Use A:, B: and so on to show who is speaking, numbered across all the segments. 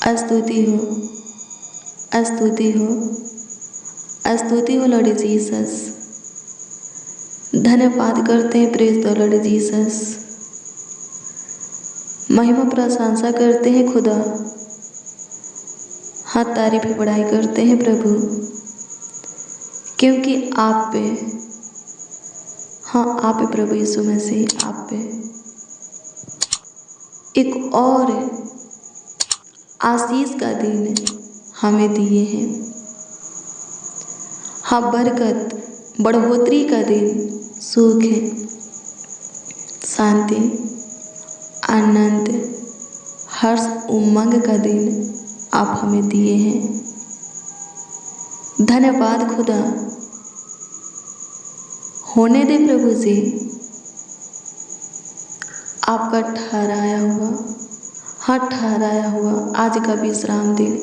A: स्तुति हो, स्तुति हो, स्तुति हो लॉर्ड जीसस। धन्यवाद करते हैं, प्रेज द लॉर्ड जीसस। महिमा प्रशंसा करते हैं खुदा। हाँ, तारीफ बढ़ाई करते हैं प्रभु, क्योंकि आप पे, हाँ आप पे प्रभु यीशु मसीह, आप पे एक और आशीष का दिन हमें दिए हैं। हाँ, बरकत, बढ़ोतरी का दिन, सुख है, शांति, आनंद, हर्ष, उमंग का दिन आप हमें दिए हैं। धन्यवाद खुदा। होने दे प्रभु जी आपका ठहराया हुआ, हाँ ठहराया हुआ आज का विश्राम दिन,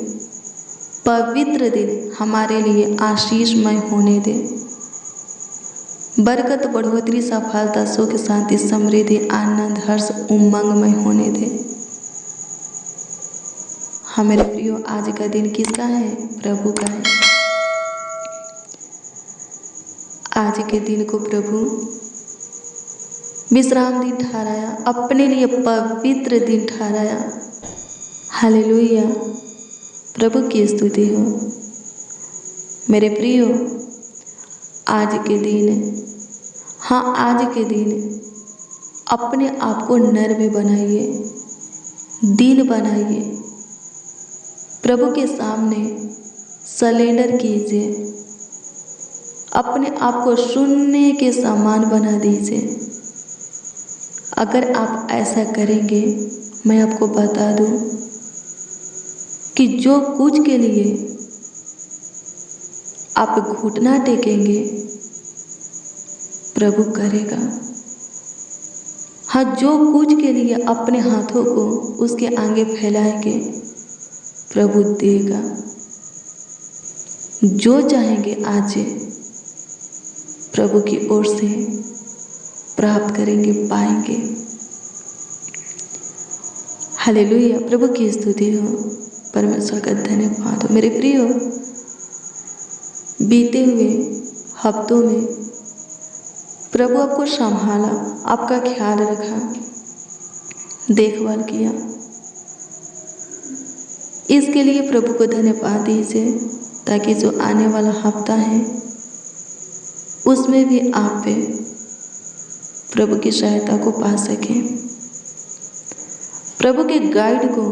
A: पवित्र दिन हमारे लिए आशीषमय होने दे। बरकत, बढ़ोतरी, सफलता, सुख, शांति, समृद्धि, आनंद, हर्ष, उमंगमय होने दे। हाँ मेरे प्रियो, आज का दिन किसका है? प्रभु का है। आज के दिन को प्रभु विश्राम दिन ठहराया, अपने लिए पवित्र दिन ठहराया। हालेलुया, प्रभु की स्तुति हो। मेरे प्रियो, आज के दिन, हाँ आज के दिन अपने आप को नर्म बनाइए, दीन बनाइए, प्रभु के सामने सरेंडर कीजिए, अपने आप को शून्य के समान बना दीजिए। अगर आप ऐसा करेंगे, मैं आपको बता दूं कि जो कुछ के लिए आप घुटना टेकेंगे प्रभु करेगा। हाँ, जो कुछ के लिए अपने हाथों को उसके आगे फैलाएंगे प्रभु देगा। जो चाहेंगे आज प्रभु की ओर से प्राप्त करेंगे, पाएंगे। हालेलुया, प्रभु की स्तुति हो, परमेश्वर का धन्यवाद हो। मेरे प्रियो, बीते हुए हफ्तों में प्रभु आपको संभाला, आपका ख्याल रखा, देखभाल किया। इसके लिए प्रभु को धन्यवाद दीजिए, ताकि जो आने वाला हफ्ता है उसमें भी आप पे प्रभु की सहायता को पा सकें, प्रभु के गाइड को,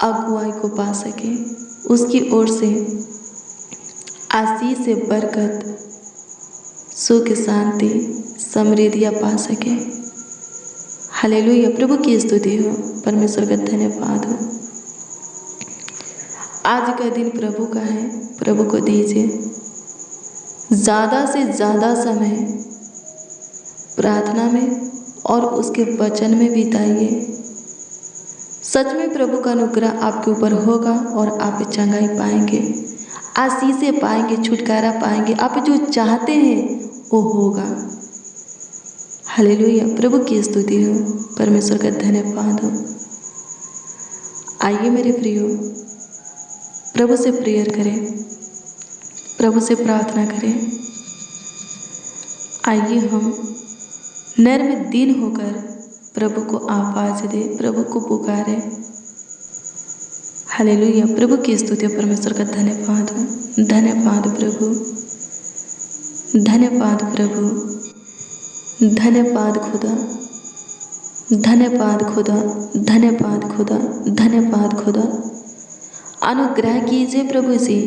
A: अगुवाई को पा सके, उसकी ओर से आशीष से बरकत, सुख, शांति, समृद्धियाँ पा सके। हालेलुया, प्रभु की स्तुति हो, परमेश्वर का धन्यवाद हो। आज का दिन प्रभु का है, प्रभु को दीजिए। ज़्यादा से ज़्यादा समय प्रार्थना में और उसके वचन में बिताइए। सच में प्रभु का अनुग्रह आपके ऊपर होगा और आप चंगाई पाएंगे, आशीषें पाएंगे, छुटकारा पाएंगे। आप जो चाहते हैं वो होगा। हालेलुया, प्रभु की स्तुति हो, परमेश्वर का धन्यवाद हो। आइए मेरे प्रियो, प्रभु से प्रेयर करें, प्रभु से प्रार्थना करें। आइए हम नर्म दीन होकर प्रभु को आवाज दे, प्रभु को पुकारे। हालेलुया, प्रभु की स्तुति, परमेश्वर का धन्यवाद हो। धन्यवाद प्रभु, धन्यवाद प्रभु, धन्यवाद खुदा, धन्यवाद खुदा, धन्यवाद खुदा, धन्यवाद खुदा। अनुग्रह कीजिए प्रभु जी।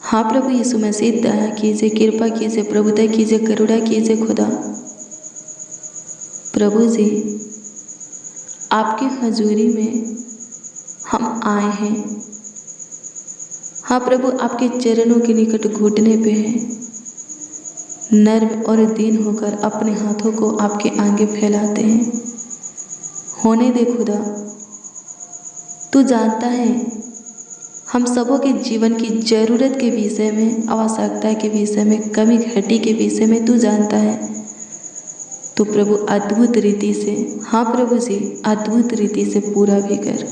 A: हाँ प्रभु यीशु मसीह, दया कीजिए, कृपा कीजिए, प्रभु दया कीजिए, करुणा कीजिए खुदा। प्रभु जी, आपकी हजूरी में हम आए हैं। हाँ प्रभु, आपके चरणों के निकट घुटने पे हैं, नर्म और दीन होकर अपने हाथों को आपके आगे फैलाते हैं। होने दे खुदा, तू जानता है हम सबों के जीवन की जरूरत के विषय में, आवश्यकता के विषय में, कमी घटी के विषय में तू जानता है। तो प्रभु अद्भुत रीति से, हाँ प्रभु जी, अद्भुत रीति से पूरा भी कर।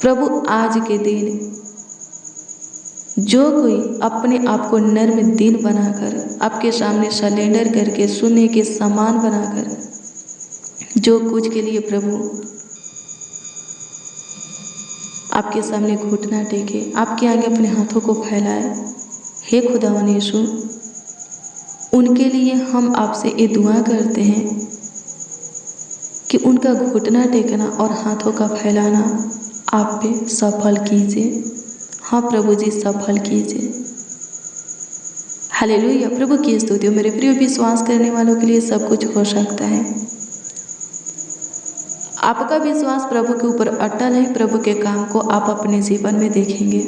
A: प्रभु आज के दिन जो कोई अपने आप को नर्म दिल बनाकर आपके सामने सरेंडर करके सुनने के समान बनाकर जो कुछ के लिए प्रभु आपके सामने घुटना टेके, आपके आगे अपने हाथों को फैलाए, हे खुदावन यीशु, उनके लिए हम आपसे ये दुआ करते हैं कि उनका घुटना टेकना और हाथों का फैलाना आप पे सफल कीजिए। हाँ प्रभु जी, सफल कीजिए। हालेलुया, प्रभु की स्तुति हो। मेरे प्रिय विश्वास करने वालों के लिए सब कुछ हो सकता है। आपका विश्वास प्रभु के ऊपर अटल है, प्रभु के काम को आप अपने जीवन में देखेंगे,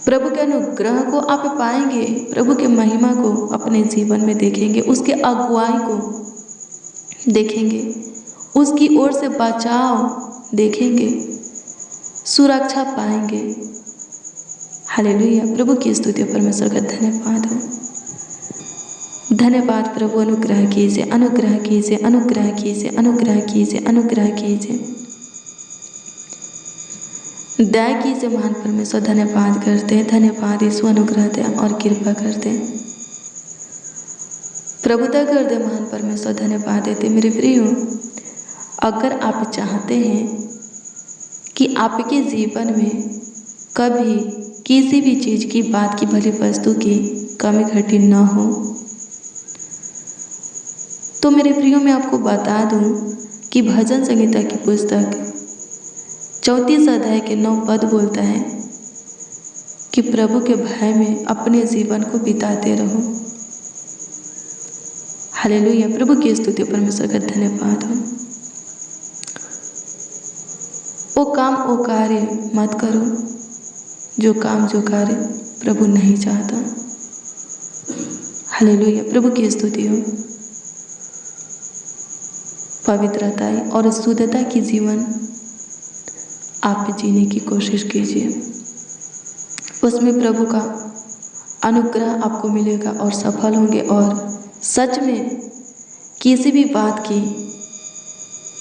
A: प्रभु के अनुग्रह को आप पाएंगे, प्रभु के महिमा को अपने जीवन में देखेंगे, उसके अगुवाई को देखेंगे, उसकी ओर से बचाव देखेंगे, सुरक्षा पाएंगे। हालेलुया, प्रभु की स्तुति, परमेश्वर का धन्यवाद हो। धन्यवाद प्रभु, अनुग्रह कीजिए, अनुग्रह कीजिए, अनुग्रह कीजिए, अनुग्रह कीजिए, अनुग्रह कीजिए, दया कीजिए महान परमेश्वर। धन्यवाद करते हैं, धन्यवाद यीशु, अनुग्रह दे और कृपा करते हैं, प्रभुता कर दे महान परमेश्वर। धन्यवाद देते मेरे प्रियो। अगर आप चाहते हैं कि आपके जीवन में कभी किसी भी चीज़ की, बात की, भली वस्तु की कमी घटी न हो, तो मेरे प्रियो मैं आपको बता दूं कि भजन संहिता की पुस्तक 34 अध्याय के 9 पद बोलता है कि प्रभु के भय में अपने जीवन को बिताते रहो। हालेलुया, प्रभु की स्तुति, परमेश्वर का धन्यवाद हो। वो काम वो कार्य मत करो जो काम जो कार्य प्रभु नहीं चाहता। हालेलुया, प्रभु की स्तुति हो। पवित्रता और शुद्धता की जीवन आप जीने की कोशिश कीजिए, उसमें प्रभु का अनुग्रह आपको मिलेगा और सफल होंगे। और सच में किसी भी बात की,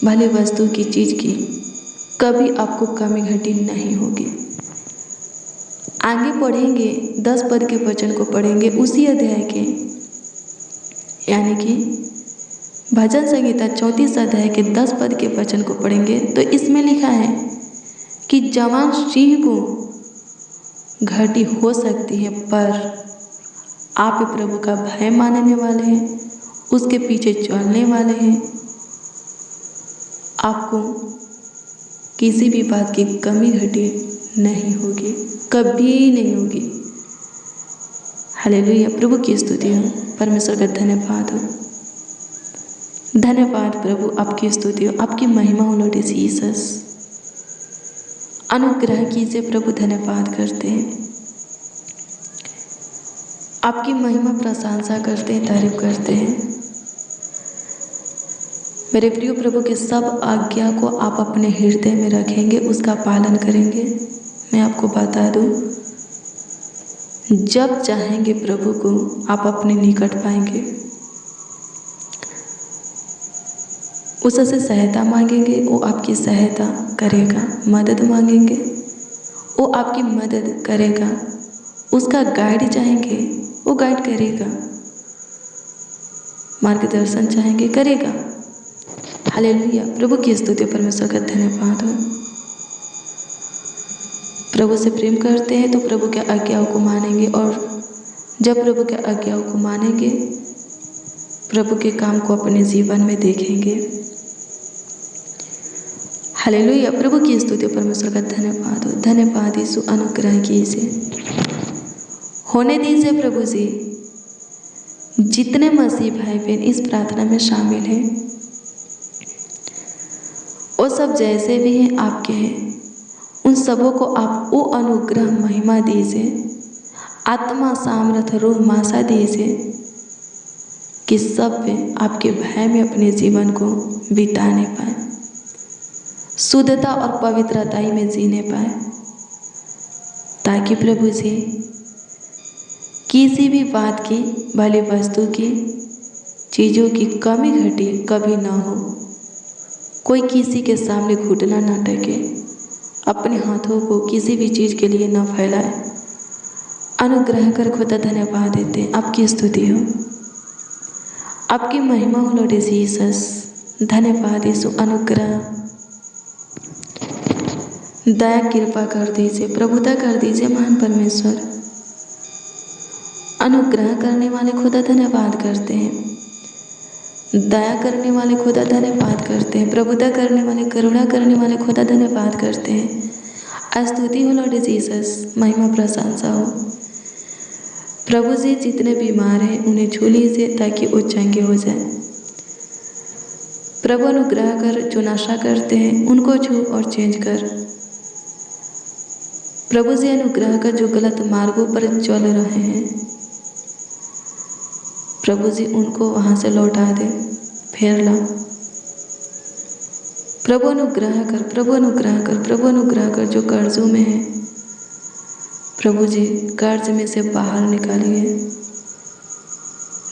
A: भली वस्तु की, चीज़ की कभी आपको कमी घटी नहीं होगी। आगे पढ़ेंगे, 10 पद के वचन को पढ़ेंगे उसी अध्याय के, यानी कि भजन संहिता 34 अध्याय के 10 पद के वचन को पढ़ेंगे तो इसमें लिखा है कि जवान सिंह को घटी हो सकती है, पर आप प्रभु का भय मानने वाले हैं, उसके पीछे चलने वाले हैं, आपको किसी भी बात की कमी घटी नहीं होगी, कभी नहीं होगी। हालेलुया, प्रभु की स्तुति हो, परमेश्वर का धन्यवाद हो। धन्यवाद प्रभु, आपकी स्तुति हो, आपकी महिमा हो लॉर्ड जीसस। अनुग्रह कीजिए प्रभु, धन्यवाद करते हैं, आपकी महिमा प्रशंसा करते हैं, तारीफ करते हैं। मेरे प्रिय प्रभु के सब आज्ञा को आप अपने हृदय में रखेंगे, उसका पालन करेंगे। मैं आपको बता दूं, जब चाहेंगे प्रभु को आप अपने निकट पाएंगे। उससे सहायता मांगेंगे, वो आपकी सहायता करेगा। मदद मांगेंगे, वो आपकी मदद करेगा। उसका गाइड चाहेंगे, वो गाइड करेगा। मार्गदर्शन चाहेंगे, करेगा। हालेलुया, प्रभु की स्तुति, परमेश्वर का धन्यवाद हो। प्रभु से प्रेम करते हैं तो प्रभु के आज्ञाओं को मानेंगे, और जब प्रभु के आज्ञाओं को मानेंगे, प्रभु के काम को अपने जीवन में देखेंगे। हालेलुया, प्रभु की स्तुति, परमेश्वर का धन्यवाद हो। धन्यवाद यीशु, अनुग्रह कीजिए, होने दीजिए प्रभु जी। जितने मसीह भाई बहन इस प्रार्थना में शामिल हैं, वो सब जैसे भी हैं आपके हैं, उन सबों को आप वो अनुग्रह महिमा दीजिए, आत्मा सामर्थ रूह मासा दीजिए कि सब वे आपके भय में अपने जीवन को बिताने पाए, शुद्धता और पवित्रताई में जीने पाए, ताकि प्रभु जी किसी भी बात की, भली वस्तु की चीज़ों की कमी घटी कभी ना हो। कोई किसी के सामने घुटना ना टेके, अपने हाथों को किसी भी चीज़ के लिए ना फैलाए। अनुग्रह कर खुदा धन्यवाद देते हैं। आपकी स्तुति हो, आपकी महिमा हो लॉर्ड जीसस। धन्यवाद यीशु। अनुग्रह दया कृपा कर दीजिए, प्रभुता कर दीजिए महान परमेश्वर। अनुग्रह करने वाले खुदा धन्यवाद करते हैं, दया करने वाले खुदा धन्यवाद करते हैं, प्रभुता करने वाले, करुणा करने वाले खुदा धन्यवाद करते हैं। स्तुति हो लॉर्ड जीसस, महिमा प्रशंसा हो। प्रभु जी जितने बीमार हैं उन्हें छू लीजिए ताकि वो चंगे हो जाए। प्रभु अनुग्रह कर जो नशा करते हैं उनको छू और चेंज कर। प्रभु जी अनुग्रह कर जो गलत मार्गों पर चल रहे हैं, प्रभु जी उनको वहाँ से लौटा दे, फेर ला। प्रभु अनुग्रह कर, प्रभु अनुग्रह कर, प्रभु अनुग्रह कर जो कर्जों में है, प्रभु जी कर्ज में से बाहर निकालिए।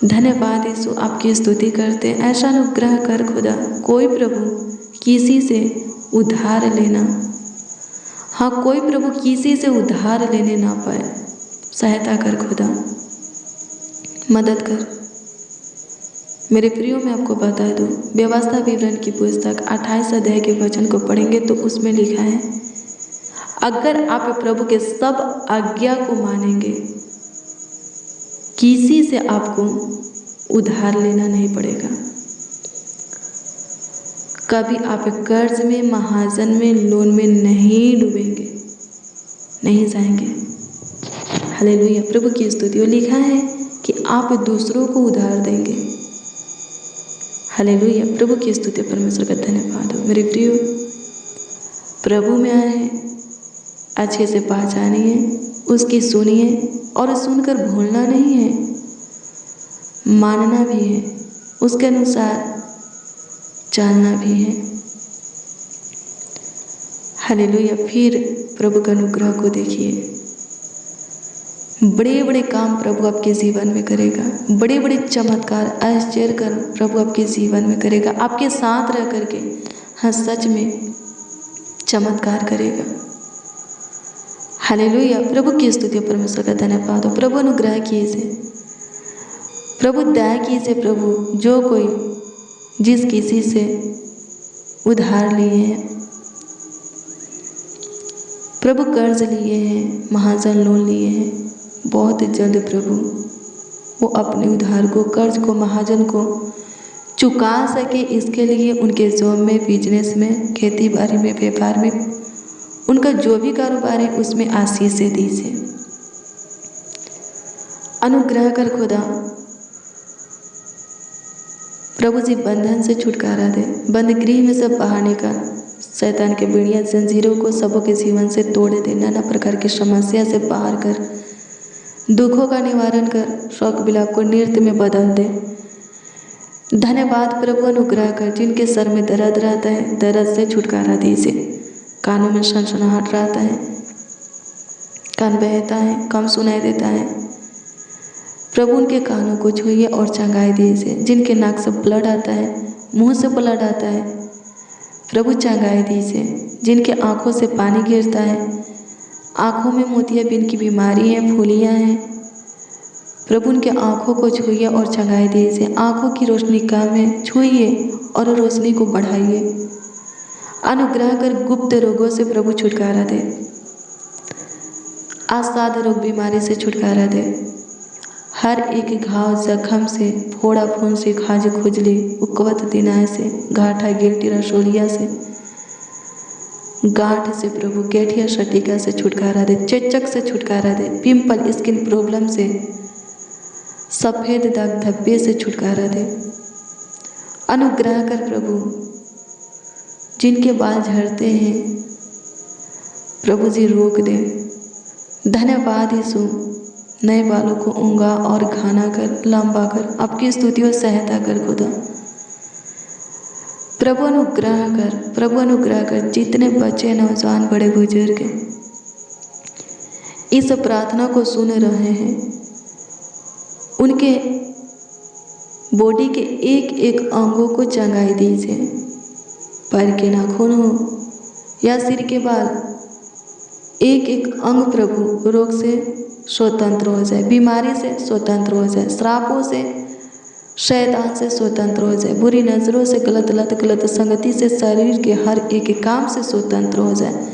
A: धन्यवाद यीशु, आपकी स्तुति करते हैं। ऐसा अनुग्रह कर खुदा, कोई प्रभु किसी से उधार लेना, हाँ कोई प्रभु किसी से उधार लेने ना पाए, सहायता कर खुदा, मदद कर। मेरे प्रियो में आपको बता दूं, व्यवस्था विवरण की पुस्तक 28 अध्याय के वचन को पढ़ेंगे तो उसमें लिखा है, अगर आप प्रभु के सब आज्ञा को मानेंगे, किसी से आपको उधार लेना नहीं पड़ेगा। कभी आप कर्ज में, महाजन में, लोन में नहीं डूबेंगे, नहीं जाएंगे। हालेलुया, प्रभु की स्तुति। और लिखा है कि आप दूसरों को उधार देंगे। हालेलुया, प्रभु की स्तुति, परमेश्वर का धन्यवाद हो। मेरे प्रियो, प्रभु में आए हैं, अच्छे से पहचानिए, उसकी सुनिए और सुनकर भूलना नहीं है, मानना भी है, उसके अनुसार जानना भी है। हालेलुया। फिर प्रभु का अनुग्रह को देखिए, बड़े बड़े काम प्रभु आपके जीवन में करेगा, बड़े बड़े चमत्कार, आश्चर्य कर प्रभु आपके जीवन में करेगा, आपके साथ रह करके, हाँ सच में चमत्कार करेगा। हालेलुया, प्रभु की स्तुति, परमेश्वर का धन्यवाद हो। प्रभु अनुग्रह कीजिए, प्रभु दया कीजिए। प्रभु जो कोई जिस किसी से उधार लिए हैं, प्रभु कर्ज लिए हैं, महाजन लोन लिए हैं, बहुत जल्द प्रभु वो अपने उधार को, कर्ज को, महाजन को चुका सके, इसके लिए उनके जॉब में, बिजनेस में, खेती बाड़ी में, व्यापार में, उनका जो भी कारोबार है उसमें आशीष से दीजिए। अनुग्रह कर खुदा, प्रभु जी बंधन से छुटकारा दे, बंद गृह में से बाहर निकाल, शैतान के बेड़िया जंजीरों को सबों के जीवन से तोड़ दे, नाना प्रकार की समस्या से बाहर कर, दुखों का निवारण कर, शौक विलाप को नृत्य में बदल दे। धन्यवाद प्रभु, अनुग्रह कर। जिनके सर में दर्द रहता है, दर्द से छुटकारा दीजिए। कानों में सनसनाहट रहता है, कान बहता है, कम सुनाई देता है, प्रभु उनके कानों को छूइए और चंगाई दीजिए। जिनके नाक से ब्लड आता है, मुंह से ब्लड आता है, प्रभु चंगाई दीजिए। जिनके आंखों से पानी गिरता है, आंखों में मोतियाबिंद की बीमारी है, फूलियाँ हैं, प्रभु उनके आंखों को छूइए और चंगाई दीजिए। आंखों की रोशनी कम है, छूइए और रोशनी को बढ़ाइए। अनुग्रह कर गुप्त रोगों से प्रभु छुटकारा दे, असाध्य रोग बीमारी से छुटकारा दे। हर एक घाव, जख्म से, फोड़ा, फुंसी, खाज, खुजली, उकवत, दिनाय से, गाठा, गिल्टी, रसोलिया से, गांठ से प्रभु, गठिया, शटिका से छुटकारा दे, चेचक से छुटकारा दे, पिंपल, स्किन प्रॉब्लम से, सफ़ेद दाग, धब्बे से छुटकारा दे। अनुग्रह कर प्रभु, जिनके बाल झड़ते हैं, प्रभु जी रोक दे। धन्यवाद यीशु, नए बालों को ऊंगा और घना कर, लंबा कर, आपकी स्तुति और सहायता कर खुदा। प्रभु अनुग्रह कर, प्रभु अनुग्रह कर। जितने बच्चे, नौजवान, बड़े बुजुर्ग इस प्रार्थना को सुन रहे हैं, उनके बॉडी के एक एक अंगों को चंगाई दीजिए। पैर के नाखून हो या सिर के बाल, एक एक अंग प्रभु रोग से स्वतंत्र हो जाए, बीमारी से स्वतंत्र हो जाए, श्रापों से, शैतान से स्वतंत्र हो जाए, बुरी नज़रों से, गलत लत गलत संगति से, शरीर के हर एक काम से स्वतंत्र हो जाए।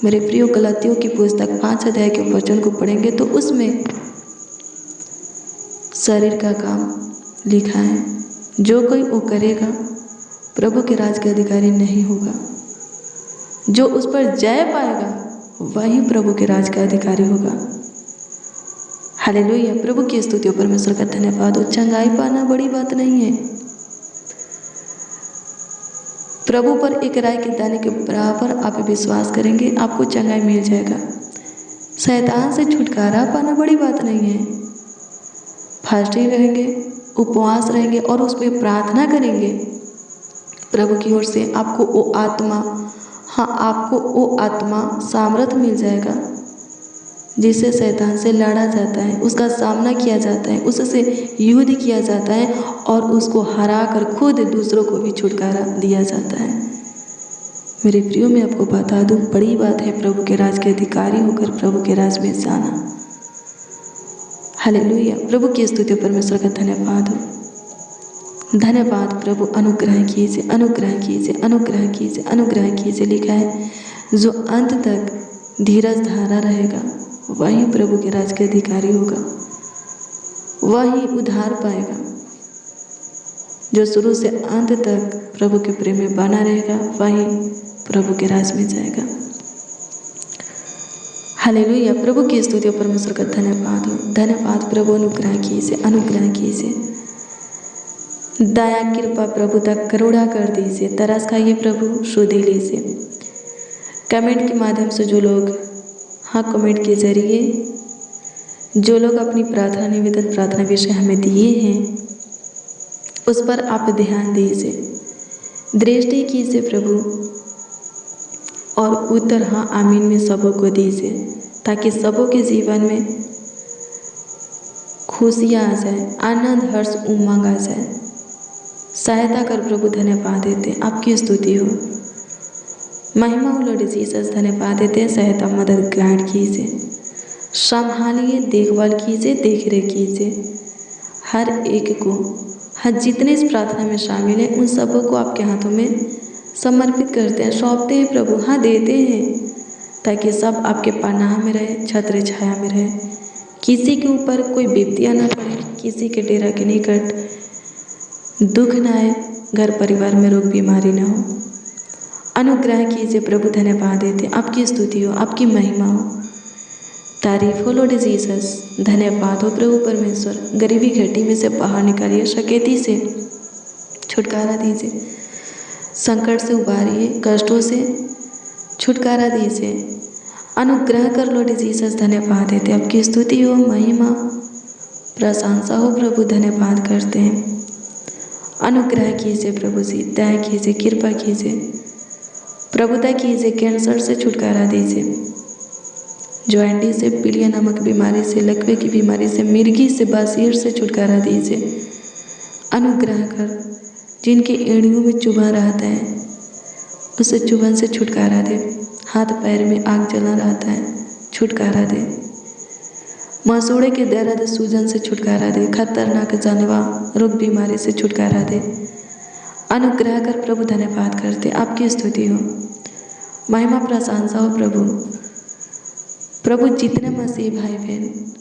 A: मेरे प्रियो, गलातियों की पुस्तक 5 अध्याय के वचन को पढ़ेंगे तो उसमें शरीर का काम लिखा है। जो कोई वो करेगा प्रभु के राज के अधिकारी नहीं होगा। जो उस पर जय पाएगा वही प्रभु के राज का अधिकारी होगा। हालेलुया, प्रभु की स्तुति, परमेश्वर का धन्यवाद हो। चंगाई पाना बड़ी बात नहीं है। प्रभु पर एक राय के दाने के बराबर आप विश्वास करेंगे, आपको चंगाई मिल जाएगा। शैतान से छुटकारा पाना बड़ी बात नहीं है। फास्टिंग रहेंगे, उपवास रहेंगे और उस पर प्रार्थना करेंगे, प्रभु की ओर से आपको वो आत्मा, आपको वो आत्मा सामर्थ्य मिल जाएगा जिससे शैतान से लड़ा जाता है, उसका सामना किया जाता है, उससे युद्ध किया जाता है और उसको हरा कर खुद दूसरों को भी छुटकारा दिया जाता है। मेरे प्रियो, मैं आपको बता दूं, बड़ी बात है प्रभु के राज के अधिकारी होकर प्रभु के राज में जाना। हालेलुया, प्रभु की स्तुति, परमेश्वर का धन्यवाद हो। धन्यवाद प्रभु, अनुग्रह कीजिए, अनुग्रह कीजिए, अनुग्रह कीजिए, अनुग्रह कीजिए। लिखा है जो अंत तक धीरज धारा रहेगा वही प्रभु के राज के अधिकारी होगा, वही उद्धार पाएगा। जो शुरू से अंत तक प्रभु के प्रेम में बना रहेगा वही प्रभु के राज में जाएगा। हालेलुया, प्रभु की स्तुति, परमेश्वर का धन्यवाद हो। धन्यवाद प्रभु, अनुग्रह कीजिए, अनुग्रह कीजिए। दया कृपा प्रभु तक करुणा कर दीजिए। तरस खाइए प्रभु, शुद्धि लीजिए। कमेंट के माध्यम से जो लोग, कमेंट के जरिए जो लोग अपनी प्रार्थना निवेदन, प्रार्थना विषय हमें दिए हैं उस पर आप ध्यान दीजिए, दृष्टि कीजिए प्रभु, और उत्तर आमीन में सबों को दीजिए, ताकि सबों के जीवन में खुशियाँ आ जाए, आनंद, हर्ष, उमंग आ जाए। सहायता कर प्रभु, धन्यवाद देते, आपकी स्तुति हो, महिमा हो लॉर्ड जीसस। धन्यवाद देते, सहायता, मदद, गाइड कीजिए, संभालिए, देखभाल कीजिए, देख रेख कीजिए हर एक को। जितने इस प्रार्थना में शामिल हैं उन सबों को आपके हाथों में समर्पित करते हैं, सौंपते हैं प्रभु, देते हैं, ताकि सब आपके पनाह में रहे, छत्र छाया में रहे। किसी के ऊपर कोई विपत्तियाँ ना पड़े, किसी के डेरा के निकट दुख न आए, घर परिवार में रोग बीमारी न हो। अनुग्रह कीजिए प्रभु, धन्यवाद देते, आपकी स्तुति हो, आपकी महिमा हो, तारीफ हो लॉर्ड जीसस। धन्यवाद हो प्रभु परमेश्वर। गरीबी घटी में से बाहर निकालिए, शकेती से छुटकारा दीजिए, संकट से उबारिए, कष्टों से छुटकारा दीजिए। अनुग्रह कर लॉर्ड जीसस, धन्यवाद देते, आपकी स्तुति हो, महिमा, प्रशंसा हो प्रभु, धन्यवाद करते हैं। अनुग्रह कीजिए प्रभु जी, दया कीजिए, कृपा कीजिए, प्रभुता कीजिए, कैंसर से छुटकारा दीजिए, जॉइंटिस से, पीलिया नामक बीमारी से, लकवे की बीमारी से, मिर्गी से, बसीर से छुटकारा दीजिए। अनुग्रह कर जिनके एड़ियों में चुभन रहता है उसे चुभन से छुटकारा दे, हाथ पैर में आग जला रहता है छुटकारा दे, मसूड़े के दर्द सूजन से छुटकारा दे, खतरनाक जानवर रोग बीमारी से छुटकारा दे। अनुग्रह कर प्रभु, धन्यवाद करते, आपकी स्तुति हो, महिमा, प्रशंसा हो प्रभु। प्रभु जितने मसीह भाई बहन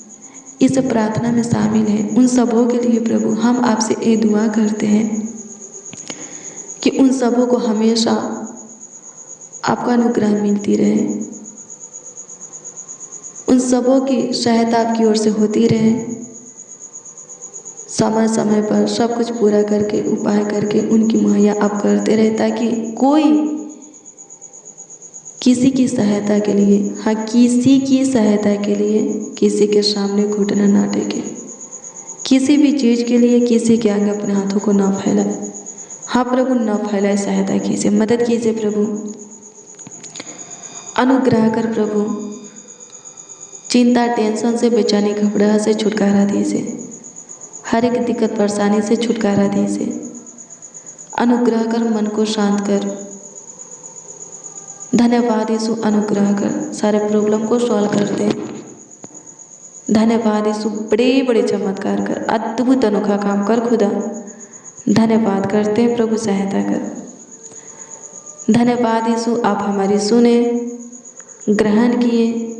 A: इस प्रार्थना में शामिल हैं उन सबों के लिए प्रभु हम आपसे ये दुआ करते हैं कि उन सबों को हमेशा आपका अनुग्रह मिलती रहे, उन सबों की सहायता आपकी ओर से होती रहे, समय समय पर सब कुछ पूरा करके, उपाय करके उनकी मुहैया आप करते रहे, ताकि कोई किसी की सहायता के लिए, किसी की सहायता के लिए किसी के सामने घुटना ना टेके, किसी भी चीज़ के लिए किसी के आगे अपने हाथों को ना फैलाए। प्रभु, ना फैलाए, सहायता कीजिए, मदद कीजिए प्रभु। अनुग्रह कर प्रभु, चिंता, टेंशन से, बेचैनी, घबराहट से छुटकारा दीजिए। हर एक दिक्कत परेशानी से छुटकारा दीजिए। अनुग्रह कर, मन को शांत कर। धन्यवाद यीशु, अनुग्रह कर, सारे प्रॉब्लम को सॉल्व कर दे। धन्यवाद यीशु, बड़े बड़े चमत्कार कर, अद्भुत अनोखा काम कर खुदा। धन्यवाद करते हैं प्रभु, सहायता कर। धन्यवाद यीशु, आप हमारी सुने, ग्रहण किए,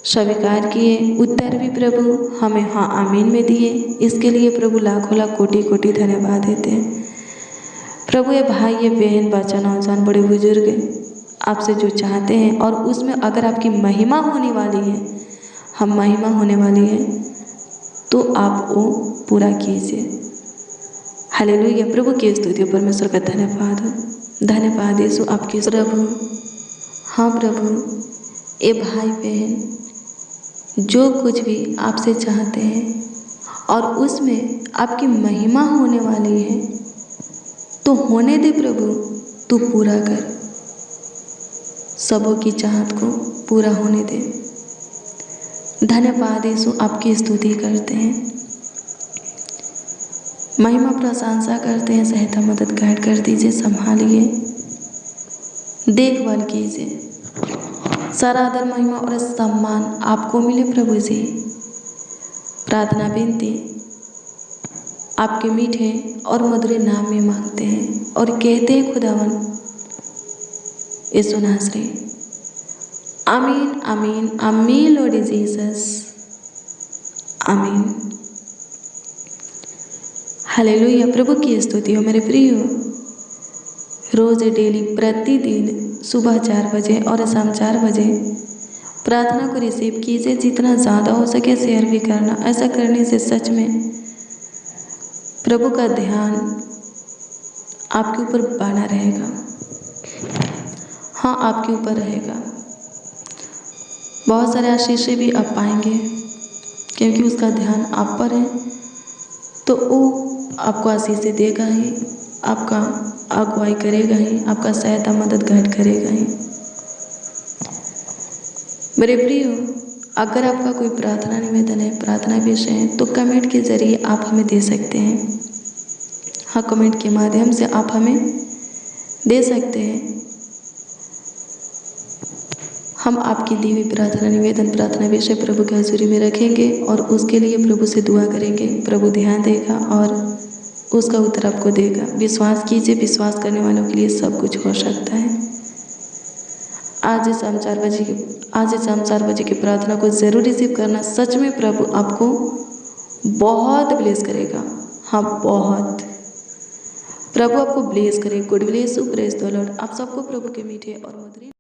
A: स्वीकार किए, उत्तर भी प्रभु हमें हाँ आमीन में दिए। इसके लिए प्रभु लाखों लाख कोटि कोटि धन्यवाद देते हैं प्रभु। ये भाई, ये बहन, बच्चा, नौजवान, बड़े बुजुर्ग आपसे जो चाहते हैं और उसमें अगर आपकी महिमा होने वाली है, हम महिमा होने वाली है, तो आप वो पूरा कीजिए। हालेलुया। प्रभु की स्तुति, परमेश्वर का धन्यवाद हो। धन्यवाद यीशु आपके प्रभु। हाँ प्रभु, ये भाई बहन जो कुछ भी आपसे चाहते हैं और उसमें आपकी महिमा होने वाली है, तो होने दे प्रभु, तू पूरा कर। सबों की चाहत को पूरा होने दे। धन्यवाद यीशु, आपकी स्तुति करते हैं, महिमा प्रशंसा करते हैं। सहायता मदद गाइड कर दीजिए, संभालिए, देखभाल कीजिए। सारा आदर, महिमा और सम्मान आपको मिले प्रभु जी। प्रार्थना विनती आपके मीठे और मधुर नाम में मांगते हैं और कहते हैं खुदावन यीशु नासरी। आमीन आमीन आमीन लॉर्ड जीसस, आमीन। हालेलुया। प्रभु की स्तुति हो मेरे प्रियो। रोज़ डेली प्रतिदिन सुबह 4 बजे और शाम 4 बजे प्रार्थना को रिसीव कीजिए। जितना ज़्यादा हो सके शेयर भी करना। ऐसा करने से सच में प्रभु का ध्यान आपके ऊपर बना रहेगा। हाँ, आपके ऊपर रहेगा। बहुत सारे आशीषें भी आप पाएंगे क्योंकि उसका ध्यान आप पर है, तो वो आपको आशीषें देगा ही, आपका अगुवाई करेगा ही, आपका सहायता मदद गाइड करेगा ही। मेरे प्रियो, अगर आपका कोई प्रार्थना निवेदन है, प्रार्थना विषय है, तो कमेंट के ज़रिए आप हमें दे सकते हैं। हाँ, कमेंट के माध्यम से आप हमें दे सकते हैं। हम आपकी दी हुई प्रार्थना निवेदन, प्रार्थना विषय प्रभु की हज़ूरी में रखेंगे और उसके लिए प्रभु से दुआ करेंगे। प्रभु ध्यान देगा और उसका उत्तर आपको देगा। विश्वास कीजिए, विश्वास करने वालों के लिए सब कुछ हो सकता है। आज शाम 4 बजे की प्रार्थना को ज़रूर रिसीव करना। सच में प्रभु आपको बहुत ब्लेस करेगा। हाँ, बहुत। प्रभु आपको ब्लेस करे। Good bless you, praise the Lord. आप सबको प्रभु के मीठे और मधुर